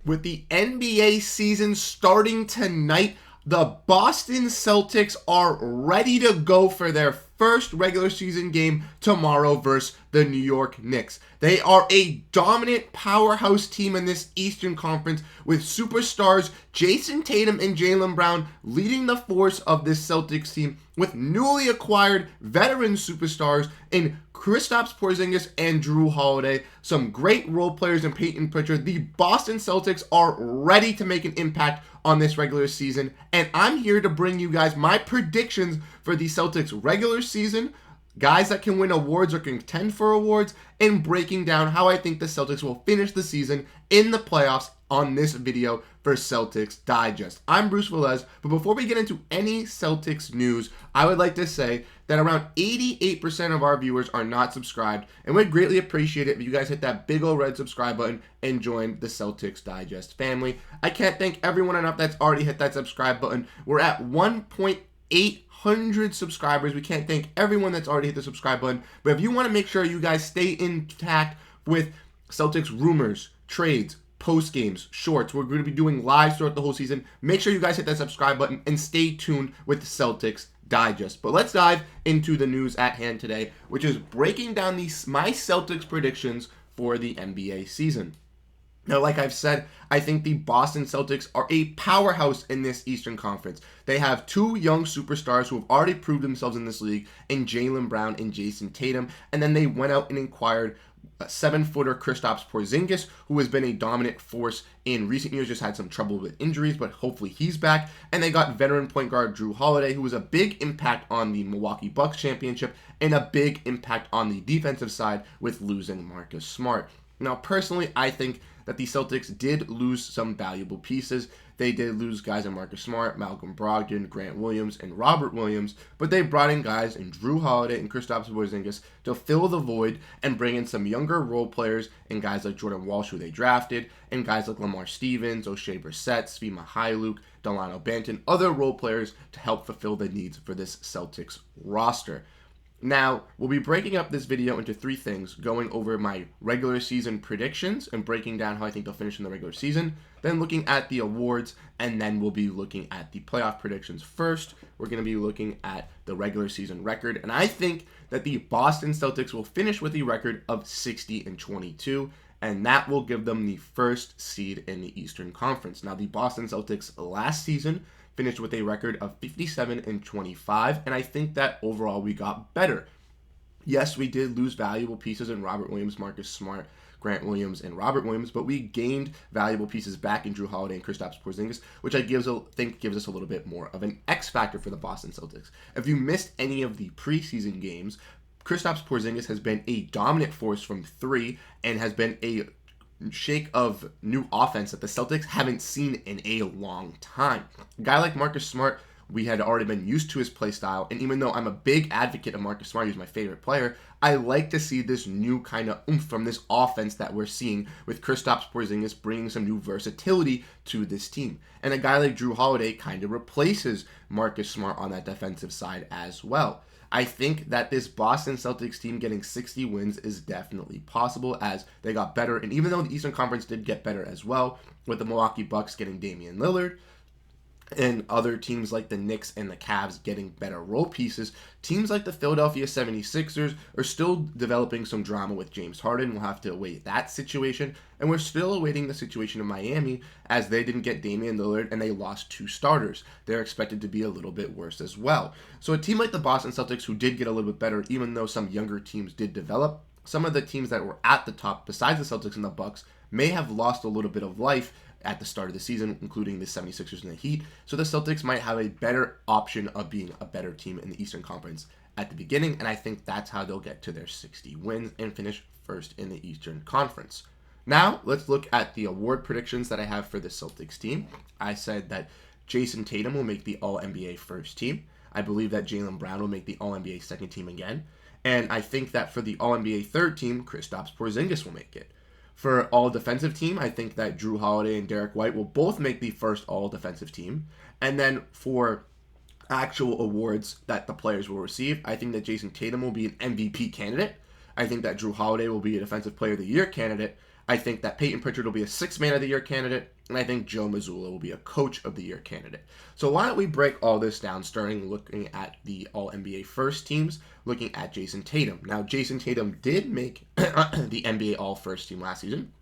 With the NBA season starting tonight, the Boston Celtics are ready to go for their first regular season game tomorrow versus the New York Knicks. They are a dominant powerhouse team in this Eastern Conference with superstars Jayson Tatum and Jaylen Brown leading the force of this Celtics team, with newly acquired veteran superstars in Kristaps, Porzingis, and Jrue Holiday. Some great role players in Payton, Pritchard. The Boston Celtics are ready to make an impact on this regular season, and I'm here to bring you guys my predictions for the Celtics regular season, guys that can win awards or contend for awards, and breaking down how I think the Celtics will finish the season in the playoffs on this video for Celtics Digest. I'm Bruce Veliz, but before we get into any Celtics news, I would like to say that around 88% of our viewers are not subscribed, and we'd greatly appreciate it if you guys hit that big old red subscribe button and join the Celtics Digest family. I can't thank everyone enough that's already hit that subscribe button. We're at 1.800 subscribers. We can't thank everyone that's already hit the subscribe button, but if you want to make sure you guys stay intact with Celtics rumors, trades, post games, shorts, we're going to be doing live throughout the whole season. Make sure you guys hit that subscribe button and stay tuned with the Celtics Digest. But let's dive into the news at hand today, which is breaking down my Celtics predictions for the NBA season. Now, like I've said, I think the Boston Celtics are a powerhouse in this Eastern Conference. They have two young superstars who have already proved themselves in this league in Jaylen Brown and Jayson Tatum, and then they went out and acquired a 7-footer Kristaps Porzingis, who has been a dominant force in recent years, just had some trouble with injuries, but hopefully he's back. And they got veteran point guard Jrue Holiday, who was a big impact on the Milwaukee Bucks championship and a big impact on the defensive side with losing Marcus Smart. Now, personally, I think that the Celtics did lose some valuable pieces. They did lose guys in Marcus Smart, Malcolm Brogdon, Grant Williams, and Robert Williams, but they brought in guys in Jrue Holiday and Kristaps Porzingis to fill the void and bring in some younger role players and guys like Jordan Walsh, who they drafted, and guys like Lamar Stevens, Oshae Brissett, fiba, Dalano, Banton, other role players to help fulfill the needs for this Celtics roster. Now, we'll be breaking up this video into three things, going over my regular season predictions and breaking down how I think they'll finish in the regular season, then looking at the awards, and then we'll be looking at the playoff predictions. First, we're going to be looking at the regular season record, and I think that the Boston Celtics will finish with a record of 60-22, and that will give them the first seed in the Eastern Conference. Now, the Boston Celtics last season finished with a record of 57-25, and I think that overall we got better. Yes, we did lose valuable pieces in Robert Williams, Marcus Smart, Grant Williams, and Robert Williams, but we gained valuable pieces back in Jrue Holiday and Kristaps Porzingis, which I think gives us a little bit more of an X factor for the Boston Celtics. If you missed any of the preseason games, Kristaps Porzingis has been a dominant force from three and has been a shake of new offense that the Celtics haven't seen in a long time. A guy like Marcus Smart, we had already been used to his play style, and even though I'm a big advocate of Marcus Smart, he's my favorite player, I like to see this new kind of oomph from this offense that we're seeing with Kristaps Porzingis bringing some new versatility to this team. And a guy like Jrue Holiday kind of replaces Marcus Smart on that defensive side as well. I think that this Boston Celtics team getting 60 wins is definitely possible as they got better. And even though the Eastern Conference did get better as well, with the Milwaukee Bucks getting Damian Lillard, and other teams like the Knicks and the Cavs getting better role pieces, teams like the Philadelphia 76ers are still developing some drama with James Harden. We'll have to await that situation. And we're still awaiting the situation of Miami as they didn't get Damian Lillard and they lost two starters. They're expected to be a little bit worse as well. So a team like the Boston Celtics, who did get a little bit better, even though some younger teams did develop, some of the teams that were at the top besides the Celtics and the Bucks may have lost a little bit of life at the start of the season, including the 76ers and the Heat. So the Celtics might have a better option of being a better team in the Eastern Conference at the beginning, and I think that's how they'll get to their 60 wins and finish first in the Eastern Conference. Now, let's look at the award predictions that I have for the Celtics team. I said that Jayson Tatum will make the All-NBA first team. I believe that Jaylen Brown will make the All-NBA second team again. And I think that for the All-NBA third team, Kristaps Porzingis will make it. For all-defensive team, I think that Jrue Holiday and Derrick White will both make the first all-defensive team. And then for actual awards that the players will receive, I think that Jayson Tatum will be an MVP candidate. I think that Jrue Holiday will be a Defensive Player of the Year candidate. I think that Payton Pritchard will be a Sixth Man of the Year candidate, and I think Joe Mazzulla will be a Coach of the Year candidate. So why don't we break all this down, starting looking at the All-NBA first teams, looking at Jayson Tatum. Now, Jayson Tatum did make the NBA All-First Team last season,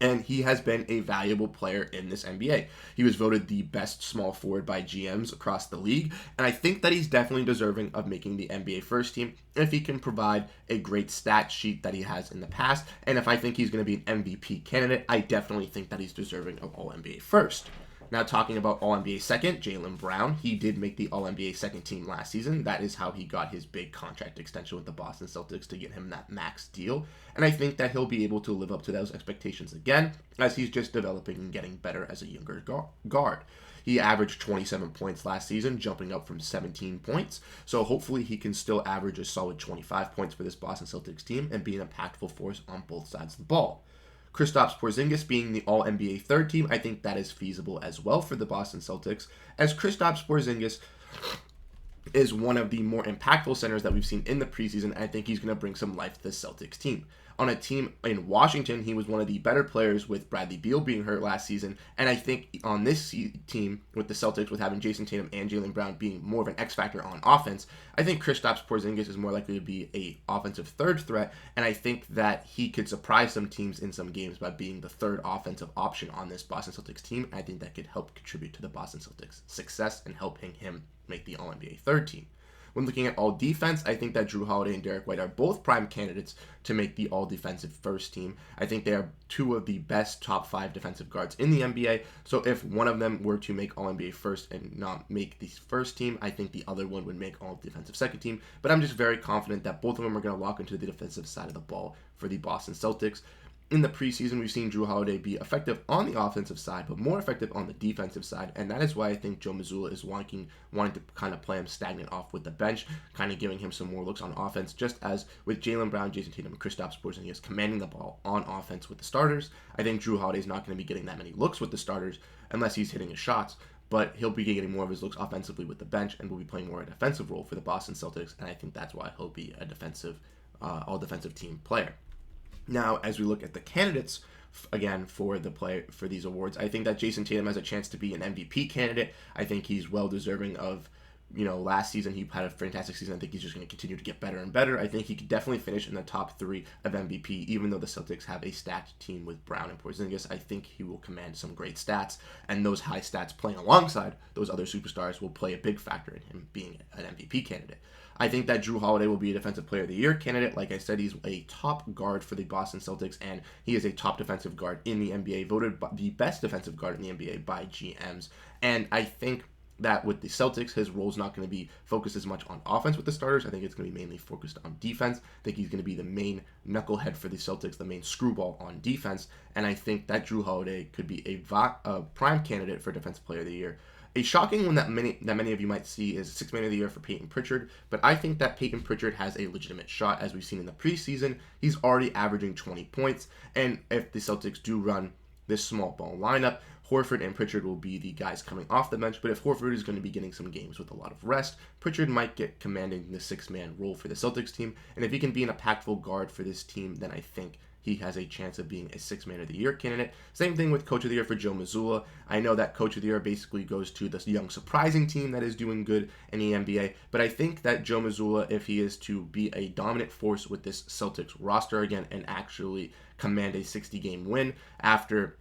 and he has been a valuable player in this NBA. He was voted the best small forward by GMs across the league, and I think that he's definitely deserving of making the NBA first team if he can provide a great stat sheet that he has in the past, and if I think he's going to be an MVP candidate, I definitely think that he's deserving of All-NBA first. Now, talking about All-NBA second, Jaylen Brown, he did make the All-NBA second team last season. That is how he got his big contract extension with the Boston Celtics to get him that max deal. And I think that he'll be able to live up to those expectations again, as he's just developing and getting better as a younger guard. He averaged 27 points last season, jumping up from 17 points. So hopefully he can still average a solid 25 points for this Boston Celtics team and be an impactful force on both sides of the ball. Kristaps Porzingis being the All-NBA third team, I think that is feasible as well for the Boston Celtics, as Kristaps Porzingis is one of the more impactful centers that we've seen in the preseason. I think he's going to bring some life to the Celtics team. On a team in Washington, he was one of the better players with Bradley Beal being hurt last season. And I think on this team with the Celtics, with having Jayson Tatum and Jaylen Brown being more of an X factor on offense, I think Kristaps Porzingis is more likely to be a offensive third threat. And I think that he could surprise some teams in some games by being the third offensive option on this Boston Celtics team. I think that could help contribute to the Boston Celtics' success and helping him make the All-NBA third team. When looking at all defense, I think that Jrue Holiday and Derrick White are both prime candidates to make the all-defensive first team. I think they are two of the best top 5 defensive guards in the NBA. So if one of them were to make All-NBA first and not make the first team, I think the other one would make all-defensive second team. But I'm just very confident that both of them are going to lock into the defensive side of the ball for the Boston Celtics. In the preseason, we've seen Jrue Holiday be effective on the offensive side, but more effective on the defensive side, and that is why I think Joe Mazzulla is wanting to kind of play him stagnant off with the bench, kind of giving him some more looks on offense, just as with Jaylen Brown, Jayson Tatum, and Kristaps Porzingis commanding the ball on offense with the starters. I think Jrue Holiday is not going to be getting that many looks with the starters unless he's hitting his shots, but he'll be getting more of his looks offensively with the bench and will be playing more a defensive role for the Boston Celtics, and I think that's why he'll be a defensive, all-defensive team player. Now, as we look at the candidates, again, for these awards, I think that Jayson Tatum has a chance to be an MVP candidate. I think he's well deserving of, last season he had a fantastic season. I think he's just going to continue to get better and better. I think he could definitely finish in the top 3 of MVP, even though the Celtics have a stacked team with Brown and Porzingis. I think he will command some great stats, and those high stats playing alongside those other superstars will play a big factor in him being an MVP candidate. I think that Jrue Holiday will be a Defensive Player of the Year candidate. Like I said, he's a top guard for the Boston Celtics, and he is a top defensive guard in the NBA, voted the best defensive guard in the NBA by GMs. And I think that with the Celtics, his role is not going to be focused as much on offense with the starters. I think it's going to be mainly focused on defense. I think he's going to be the main knucklehead for the Celtics, the main screwball on defense. And I think that Jrue Holiday could be a prime candidate for Defensive Player of the Year. A shocking one that many of you might see is Sixth Man of the Year for Payton Pritchard, but I think that Payton Pritchard has a legitimate shot. As we've seen in the preseason, he's already averaging 20 points, and if the Celtics do run this small ball lineup, Horford and Pritchard will be the guys coming off the bench, but if Horford is going to be getting some games with a lot of rest, Pritchard might get commanding the six-man role for the Celtics team, and if he can be an impactful guard for this team, then I think he has a chance of being a Sixth Man of the Year candidate. Same thing with Coach of the Year for Joe Mazzulla. I know that Coach of the Year basically goes to the young surprising team that is doing good in the NBA, but I think that Joe Mazzulla, if he is to be a dominant force with this Celtics roster again and actually command a 60-game win after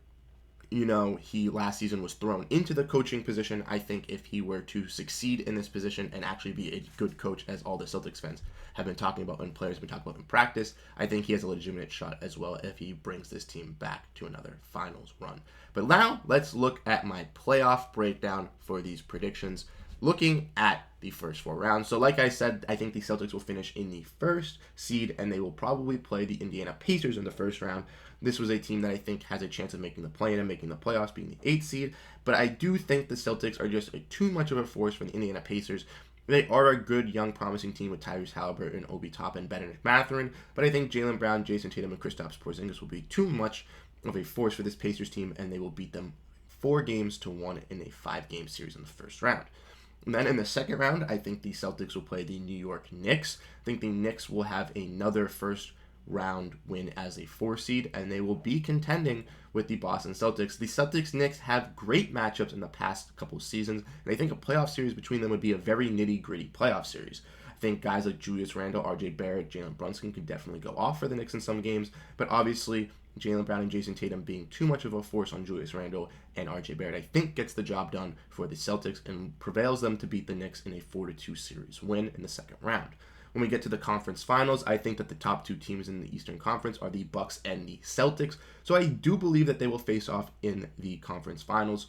he last season was thrown into the coaching position, I think if he were to succeed in this position and actually be a good coach, as all the Celtics fans have been talking about and players have been talking about in practice, I think he has a legitimate shot as well if he brings this team back to another finals run. But now, let's look at my playoff breakdown for these predictions, looking at the first 4 rounds. So like I said, I think the Celtics will finish in the first seed, and they will probably play the Indiana Pacers in the first round. This was a team that I think has a chance of making the play-in and making the playoffs, being the 8th seed. But I do think the Celtics are just too much of a force for the Indiana Pacers. They are a good, young, promising team with Tyrese Haliburton, Obi Toppin, and Banton Mathurin. But I think Jaylen Brown, Jayson Tatum, and Kristaps Porzingis will be too much of a force for this Pacers team, and they will beat them 4-1 in a 5-game series in the first round. And then in the second round, I think the Celtics will play the New York Knicks. I think the Knicks will have another first round win as a 4 seed, and they will be contending with the Boston Celtics. The Celtics-Knicks have great matchups in the past couple of seasons, and I think a playoff series between them would be a very nitty-gritty playoff series. I think guys like Julius Randle, RJ Barrett, Jalen Brunson could definitely go off for the Knicks in some games, but obviously Jaylen Brown and Jayson Tatum being too much of a force on Julius Randle and RJ Barrett, I think gets the job done for the Celtics and prevails them to beat the Knicks in a 4-2 series win in the second round. When we get to the conference finals, I think that the top 2 teams in the Eastern Conference are the Bucks and the Celtics. So I do believe that they will face off in the conference finals.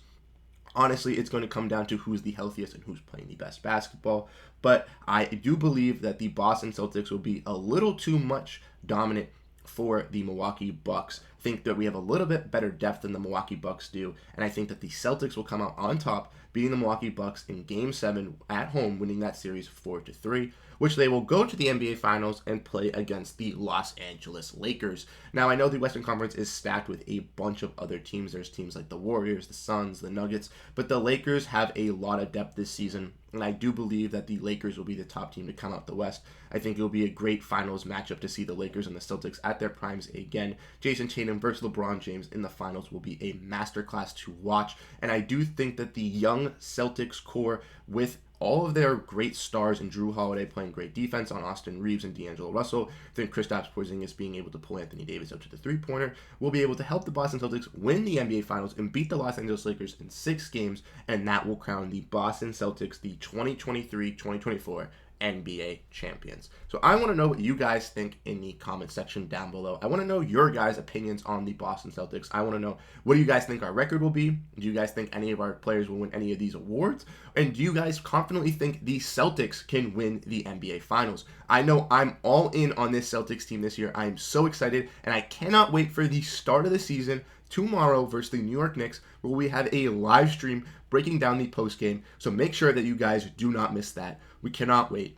Honestly, it's going to come down to who's the healthiest and who's playing the best basketball. But I do believe that the Boston Celtics will be a little too much dominant for the Milwaukee Bucks. I think that we have a little bit better depth than the Milwaukee Bucks do, and I think that the Celtics will come out on top, beating the Milwaukee Bucks in Game 7 at home, winning that series 4-3, which they will go to the NBA Finals and play against the Los Angeles Lakers. Now, I know the Western Conference is stacked with a bunch of other teams. There's teams like the Warriors, the Suns, the Nuggets, but the Lakers have a lot of depth this season, and I do believe that the Lakers will be the top team to come out the West. I think it will be a great finals matchup to see the Lakers and the Celtics at their primes again. Jayson Tatum versus LeBron James in the finals will be a masterclass to watch, and I do think that the young Celtics core, with all of their great stars and Jrue Holiday playing great defense on Austin Reeves and D'Angelo Russell, I think Kristaps Porzingis being able to pull Anthony Davis up to the three-pointer will be able to help the Boston Celtics win the NBA Finals and beat the Los Angeles Lakers in 6 games, and that will crown the Boston Celtics the 2023-2024 NBA champions. So I want to know what you guys think in the comment section down below. I want to know your guys' opinions on the Boston Celtics. I want to know, what do you guys think our record will be? Do you guys think any of our players will win any of these awards? And do you guys confidently think the Celtics can win the NBA Finals? I know I'm all in on this Celtics team this year. I am so excited, and I cannot wait for the start of the season tomorrow versus the New York Knicks, where we have a live stream breaking down the post game. So make sure that you guys do not miss that. We cannot wait.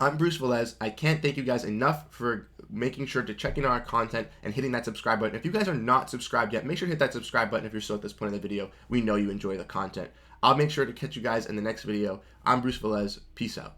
I'm Bruce Velez. I can't thank you guys enough for making sure to check in our content and hitting that subscribe button. If you guys are not subscribed yet, make sure to hit that subscribe button if you're still at this point in the video. We know you enjoy the content. I'll make sure to catch you guys in the next video. I'm Bruce Velez. Peace out.